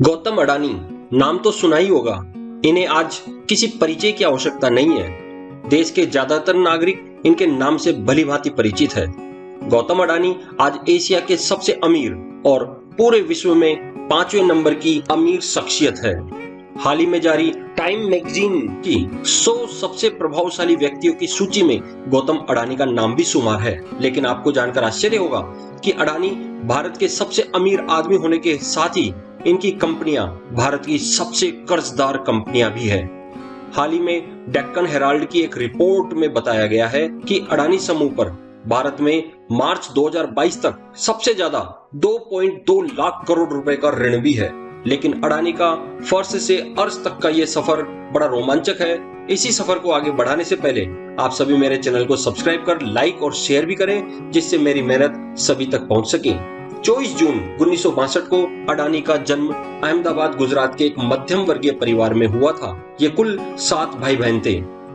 गौतम अडानी नाम तो सुना ही होगा। इन्हें आज किसी परिचय की आवश्यकता नहीं है। देश के ज्यादातर नागरिक इनके नाम से भली भांति परिचित है। गौतम अडानी आज एशिया के सबसे अमीर और पूरे विश्व में 5वें नंबर की अमीर शख्सियत है। हाल ही में जारी टाइम मैगजीन की 100 सबसे प्रभावशाली व्यक्तियों की सूची में गौतम अडानी का नाम भी शुमार है। लेकिन आपको जानकर आश्चर्य होगा कि अडानी भारत के सबसे अमीर आदमी होने के साथ ही इनकी कंपनियां भारत की सबसे कर्जदार कंपनियां भी है। हाल ही में डेक्कन हेराल्ड की एक रिपोर्ट में बताया गया है कि अडानी समूह पर भारत में मार्च 2022 तक सबसे ज्यादा 2.2 लाख करोड़ रुपए का ऋण भी है। लेकिन अडानी का फर्श से अर्श तक का ये सफर बड़ा रोमांचक है। इसी सफर को आगे बढ़ाने से पहले आप सभी मेरे चैनल को सब्सक्राइब कर लाइक और शेयर भी करें, जिससे मेरी मेहनत सभी तक पहुंच सके। 24 जून 1962 को अडानी का जन्म अहमदाबाद गुजरात के एक मध्यम वर्गीय परिवार में हुआ था। ये कुल 7 भाई बहन थे।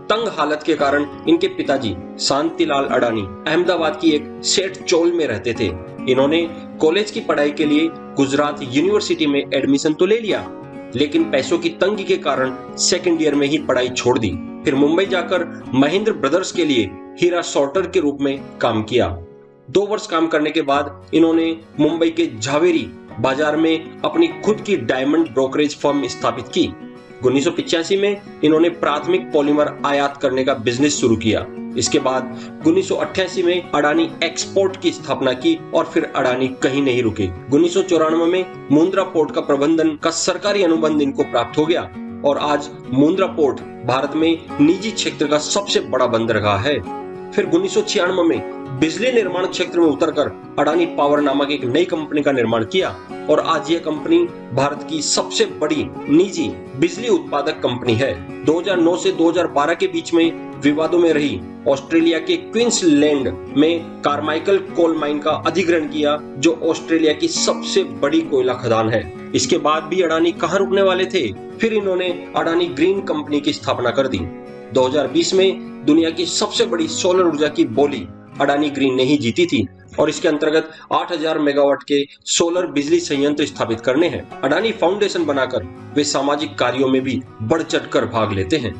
तंग हालत के कारण इनके पिताजी शांतिलाल अडानी अहमदाबाद की एक सेठ चौल में रहते थे। इन्होंने कॉलेज की पढ़ाई के लिए गुजरात यूनिवर्सिटी में एडमिशन तो ले लिया, लेकिन पैसों की तंगी के कारण सेकेंड ईयर में ही पढ़ाई छोड़ दी। फिर मुंबई जाकर महिंद्र ब्रदर्स के लिए हीरा सॉर्टर के रूप में काम किया। 2 वर्ष काम करने के बाद इन्होंने मुंबई के झावेरी बाजार में अपनी खुद की डायमंड ब्रोकरेज फर्म स्थापित की। 1985 में इन्होंने प्राथमिक पॉलीमर आयात करने का बिजनेस शुरू किया। इसके बाद 1988 में अडानी एक्सपोर्ट की स्थापना की और फिर अडानी कहीं नहीं रुके। 1994 में मुंद्रा पोर्ट का प्रबंधन का सरकारी अनुबंध इनको प्राप्त हो गया और आज मुंद्रा पोर्ट भारत में निजी क्षेत्र का सबसे बड़ा बंदरगाह है। फिर 1996 में बिजली निर्माण क्षेत्र में उतरकर अडानी पावर नामक एक नई कंपनी का निर्माण किया और आज यह कंपनी भारत की सबसे बड़ी निजी बिजली उत्पादक कंपनी है। 2009 से 2012 के बीच में विवादों में रही ऑस्ट्रेलिया के क्वींसलैंड में कारमाइकल कोल माइन का अधिग्रहण किया, जो ऑस्ट्रेलिया की सबसे बड़ी कोयला खदान है। इसके बाद भी अडानी कहां रुकने वाले थे। फिर इन्होंने अडानी ग्रीन कंपनी की स्थापना कर दी। 2020 में दुनिया की सबसे बड़ी सोलर ऊर्जा की बोली अडानी ग्रीन ने ही जीती थी और इसके अंतर्गत 8000 मेगावाट के सोलर बिजली संयंत्र स्थापित करने हैं। अडानी फाउंडेशन बनाकर वे सामाजिक कार्यों में भी बढ़ चढ़कर भाग लेते हैं।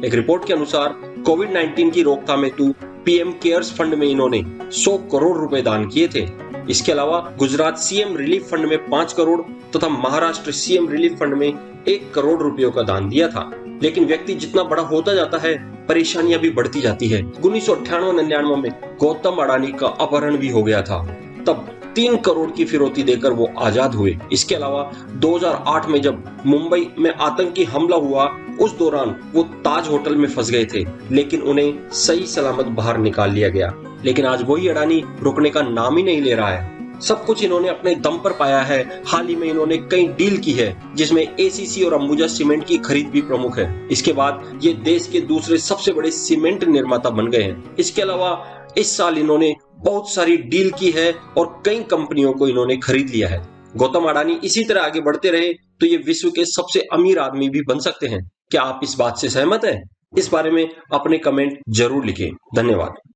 एक रिपोर्ट के अनुसार कोविड-19 की रोकथाम हेतु पीएम केयर्स फंड में इन्होंने 100 करोड़ रुपए दान किए थे। इसके अलावा गुजरात सीएम रिलीफ फंड में 5 करोड़ तथा महाराष्ट्र सीएम रिलीफ फंड में 1 करोड़ रुपयों का दान दिया था। लेकिन व्यक्ति जितना बड़ा होता जाता है, परेशानियां भी बढ़ती जाती है। 1998-99 में गौतम अडानी का अपहरण भी हो गया था। तब 3 करोड़ की फिरौती देकर वो आजाद हुए। इसके अलावा 2008 में जब मुंबई में आतंकी हमला हुआ, उस दौरान वो ताज होटल में फंस गए थे, लेकिन उन्हें सही सलामत बाहर निकाल लिया गया। लेकिन आज वही अडानी रुकने का नाम ही नहीं ले रहा है। सब कुछ इन्होंने अपने दम पर पाया है। हाल ही में इन्होंने कई डील की है, जिसमें एसीसी और अंबुजा सीमेंट की खरीद भी प्रमुख है। इसके बाद ये देश के दूसरे सबसे बड़े सीमेंट निर्माता बन गए हैं। इसके अलावा इस साल इन्होंने बहुत सारी डील की है और कई कंपनियों को इन्होंने खरीद लिया है। गौतम अडानी इसी तरह आगे बढ़ते रहे तो ये विश्व के सबसे अमीर आदमी भी बन सकते हैं। क्या आप इस बात से सहमत हैं? इस बारे में अपने कमेंट जरूर लिखें। धन्यवाद।